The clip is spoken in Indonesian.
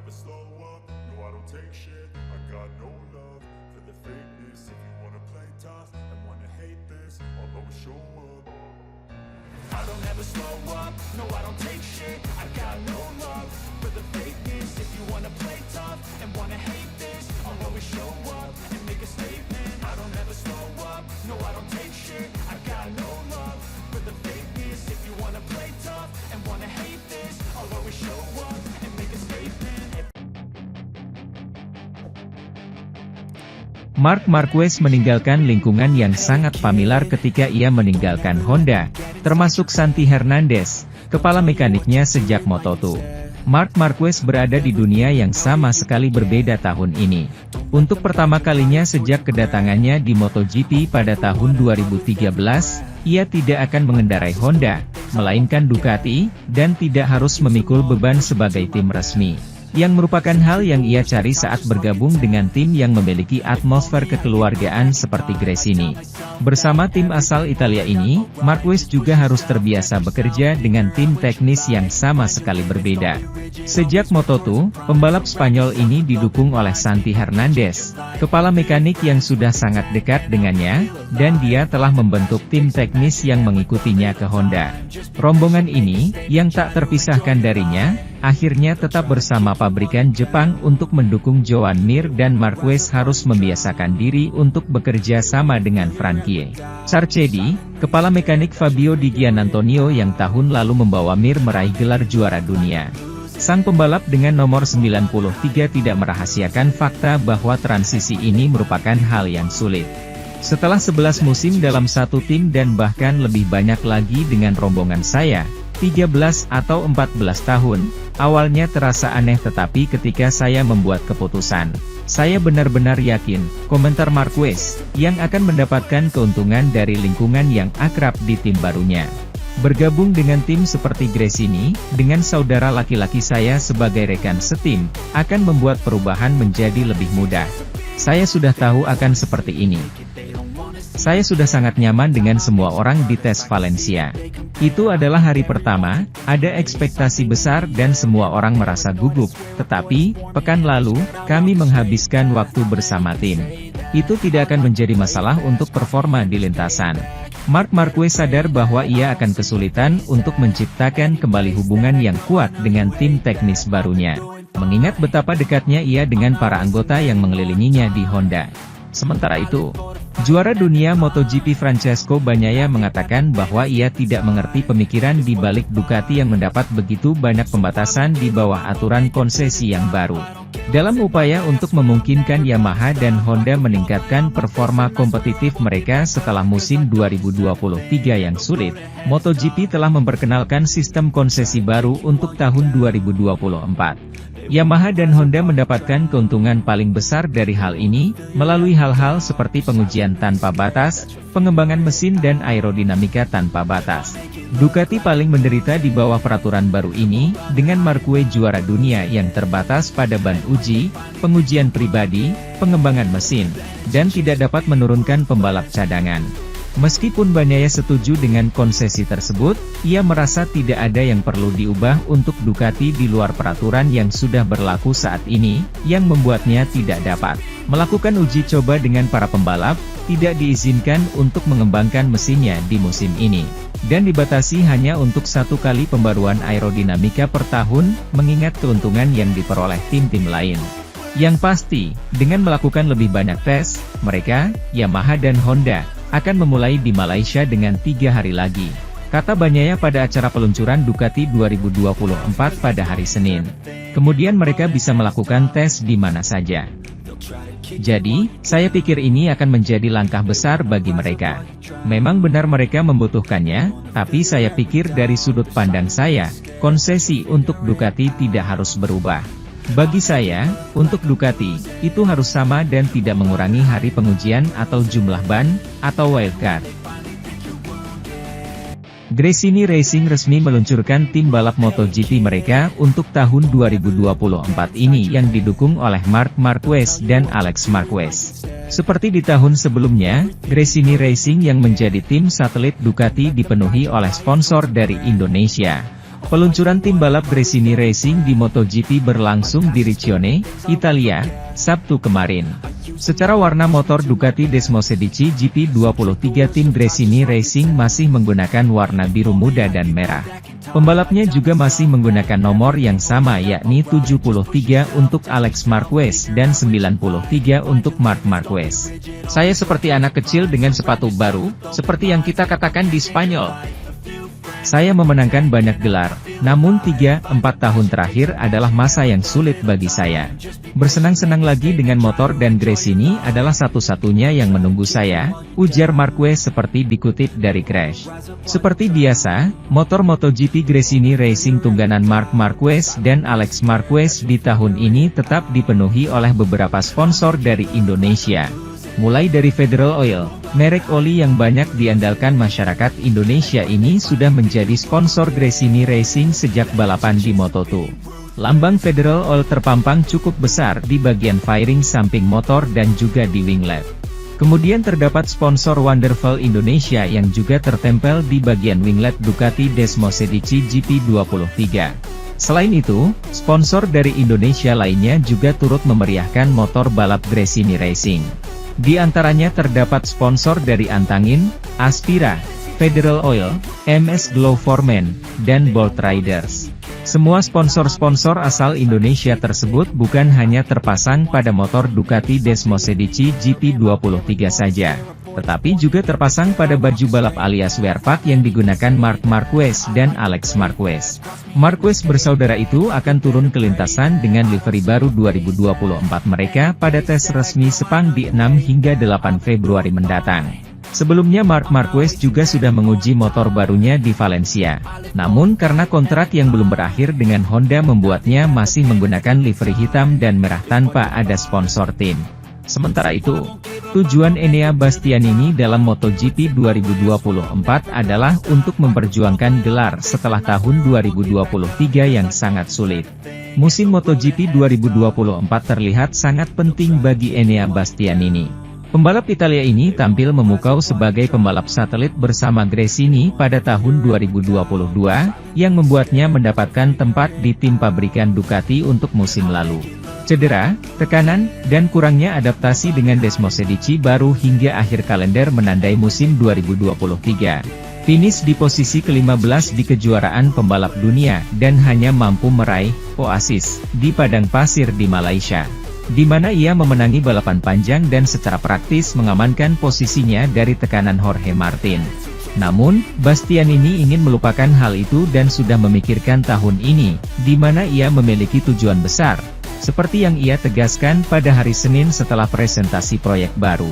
never slow up, no I don't take shit. I got no love for the fakeness. If you wanna play tough and wanna hate this, I'll always show up. I don't ever slow up, no I don't take shit. I got no love for the fakeness. If you wanna play tough and wanna hate this, I'll always show up and make a statement. I don't ever slow up, no I don't take shit. I got no love for the fakeness. If you wanna play tough and wanna hate this, I'll always show up and make a statement. Marc Marquez meninggalkan lingkungan yang sangat familiar ketika ia meninggalkan Honda, termasuk Santi Hernandez, kepala mekaniknya sejak Moto2. Marc Marquez berada di dunia yang sama sekali berbeda tahun ini. Untuk pertama kalinya sejak kedatangannya di MotoGP pada tahun 2013, ia tidak akan mengendarai Honda, melainkan Ducati, dan tidak harus memikul beban sebagai tim resmi. Yang merupakan hal yang ia cari saat bergabung dengan tim yang memiliki atmosfer kekeluargaan seperti Gresini. Bersama tim asal Italia ini, Marquez juga harus terbiasa bekerja dengan tim teknis yang sama sekali berbeda. Sejak Moto2, pembalap Spanyol ini didukung oleh Santi Hernandez, kepala mekanik yang sudah sangat dekat dengannya, dan dia telah membentuk tim teknis yang mengikutinya ke Honda. Rombongan ini, yang tak terpisahkan darinya, akhirnya tetap bersama pabrikan Jepang untuk mendukung Joan Mir, dan Marquez harus membiasakan diri untuk bekerja sama dengan Frankie Sarchedi, kepala mekanik Fabio Di Giannantonio yang tahun lalu membawa Mir meraih gelar juara dunia. Sang pembalap dengan nomor 93 tidak merahasiakan fakta bahwa transisi ini merupakan hal yang sulit. Setelah 11 musim dalam satu tim dan bahkan lebih banyak lagi dengan rombongan saya, 13 atau 14 tahun, awalnya terasa aneh, tetapi ketika saya membuat keputusan, saya benar-benar yakin, komentar Marquez, yang akan mendapatkan keuntungan dari lingkungan yang akrab di tim barunya. Bergabung dengan tim seperti Gresini, dengan saudara laki-laki saya sebagai rekan setim, akan membuat perubahan menjadi lebih mudah. Saya sudah tahu akan seperti ini. Saya sudah sangat nyaman dengan semua orang di tes Valencia. Itu adalah hari pertama, ada ekspektasi besar dan semua orang merasa gugup, tetapi, pekan lalu, kami menghabiskan waktu bersama tim. Itu tidak akan menjadi masalah untuk performa di lintasan. Marc Marquez sadar bahwa ia akan kesulitan untuk menciptakan kembali hubungan yang kuat dengan tim teknis barunya, mengingat betapa dekatnya ia dengan para anggota yang mengelilinginya di Honda. Sementara itu, juara dunia MotoGP Francesco Bagnaia mengatakan bahwa ia tidak mengerti pemikiran di balik Ducati yang mendapat begitu banyak pembatasan di bawah aturan konsesi yang baru. Dalam upaya untuk memungkinkan Yamaha dan Honda meningkatkan performa kompetitif mereka setelah musim 2023 yang sulit, MotoGP telah memperkenalkan sistem konsesi baru untuk tahun 2024. Yamaha dan Honda mendapatkan keuntungan paling besar dari hal ini, melalui hal-hal seperti pengujian tanpa batas, pengembangan mesin dan aerodinamika tanpa batas. Ducati paling menderita di bawah peraturan baru ini, dengan Marquez juara dunia yang terbatas pada ban uji, pengujian pribadi, pengembangan mesin, dan tidak dapat menurunkan pembalap cadangan. Meskipun Bagnaia setuju dengan konsesi tersebut, ia merasa tidak ada yang perlu diubah untuk Ducati di luar peraturan yang sudah berlaku saat ini, yang membuatnya tidak dapat melakukan uji coba dengan para pembalap, tidak diizinkan untuk mengembangkan mesinnya di musim ini, dan dibatasi hanya untuk satu kali pembaruan aerodinamika per tahun, mengingat keuntungan yang diperoleh tim-tim lain. Yang pasti, dengan melakukan lebih banyak tes, mereka, Yamaha dan Honda, akan memulai di Malaysia dengan 3 hari lagi, kata Bagnaia pada acara peluncuran Ducati 2024 pada hari Senin. Kemudian mereka bisa melakukan tes di mana saja. Jadi, saya pikir ini akan menjadi langkah besar bagi mereka. Memang benar mereka membutuhkannya, tapi saya pikir dari sudut pandang saya, konsesi untuk Ducati tidak harus berubah. Bagi saya, untuk Ducati, itu harus sama dan tidak mengurangi hari pengujian atau jumlah ban, atau wildcard. Gresini Racing resmi meluncurkan tim balap MotoGP mereka untuk tahun 2024 ini yang didukung oleh Marc Marquez dan Alex Marquez. Seperti di tahun sebelumnya, Gresini Racing yang menjadi tim satelit Ducati dipenuhi oleh sponsor dari Indonesia, Peluncuran tim balap Gresini Racing di MotoGP berlangsung di Riccione, Italia, Sabtu kemarin. Secara warna motor Ducati Desmosedici GP23 tim Gresini Racing masih menggunakan warna biru muda dan merah. Pembalapnya juga masih menggunakan nomor yang sama yakni 73 untuk Alex Marquez dan 93 untuk Marc Marquez. Saya seperti anak kecil dengan sepatu baru, seperti yang kita katakan di Spanyol. Saya memenangkan banyak gelar, namun 3-4 tahun terakhir adalah masa yang sulit bagi saya. Bersenang-senang lagi dengan motor dan Gresini adalah satu-satunya yang menunggu saya, ujar Marquez seperti dikutip dari Crash. Seperti biasa, motor MotoGP Gresini Racing tungganan Marc Marquez dan Alex Marquez di tahun ini tetap dipenuhi oleh beberapa sponsor dari Indonesia. Mulai dari Federal Oil, merek oli yang banyak diandalkan masyarakat Indonesia ini sudah menjadi sponsor Gresini Racing sejak balapan di Moto2. Lambang Federal Oil terpampang cukup besar di bagian fairing samping motor dan juga di winglet. Kemudian terdapat sponsor Wonderful Indonesia yang juga tertempel di bagian winglet Ducati Desmosedici GP23. Selain itu, sponsor dari Indonesia lainnya juga turut memeriahkan motor balap Gresini Racing. Di antaranya terdapat sponsor dari Antangin, Aspira, Federal Oil, MS Glow Foreman, dan Bolt Riders. Semua sponsor-sponsor asal Indonesia tersebut bukan hanya terpasang pada motor Ducati Desmosedici GP23 saja, tetapi juga terpasang pada baju balap alias wearpack yang digunakan Marc Marquez dan Alex Marquez. Marquez bersaudara itu akan turun ke lintasan dengan livery baru 2024 mereka pada tes resmi Sepang di 6 hingga 8 Februari mendatang. Sebelumnya Marc Marquez juga sudah menguji motor barunya di Valencia. Namun karena kontrak yang belum berakhir dengan Honda membuatnya masih menggunakan livery hitam dan merah tanpa ada sponsor tim. Sementara itu, tujuan Enea Bastianini dalam MotoGP 2024 adalah untuk memperjuangkan gelar setelah tahun 2023 yang sangat sulit. Musim MotoGP 2024 terlihat sangat penting bagi Enea Bastianini. Pembalap Italia ini tampil memukau sebagai pembalap satelit bersama Gresini pada tahun 2022, yang membuatnya mendapatkan tempat di tim pabrikan Ducati untuk musim lalu. Cedera, tekanan, dan kurangnya adaptasi dengan Desmosedici baru hingga akhir kalender menandai musim 2023. Finish di posisi ke-15 di kejuaraan pembalap dunia, dan hanya mampu meraih oasis di padang pasir di Malaysia, di mana ia memenangi balapan panjang dan secara praktis mengamankan posisinya dari tekanan Jorge Martin. Namun, Bastianini ingin melupakan hal itu dan sudah memikirkan tahun ini, di mana ia memiliki tujuan besar, seperti yang ia tegaskan pada hari Senin setelah presentasi proyek baru.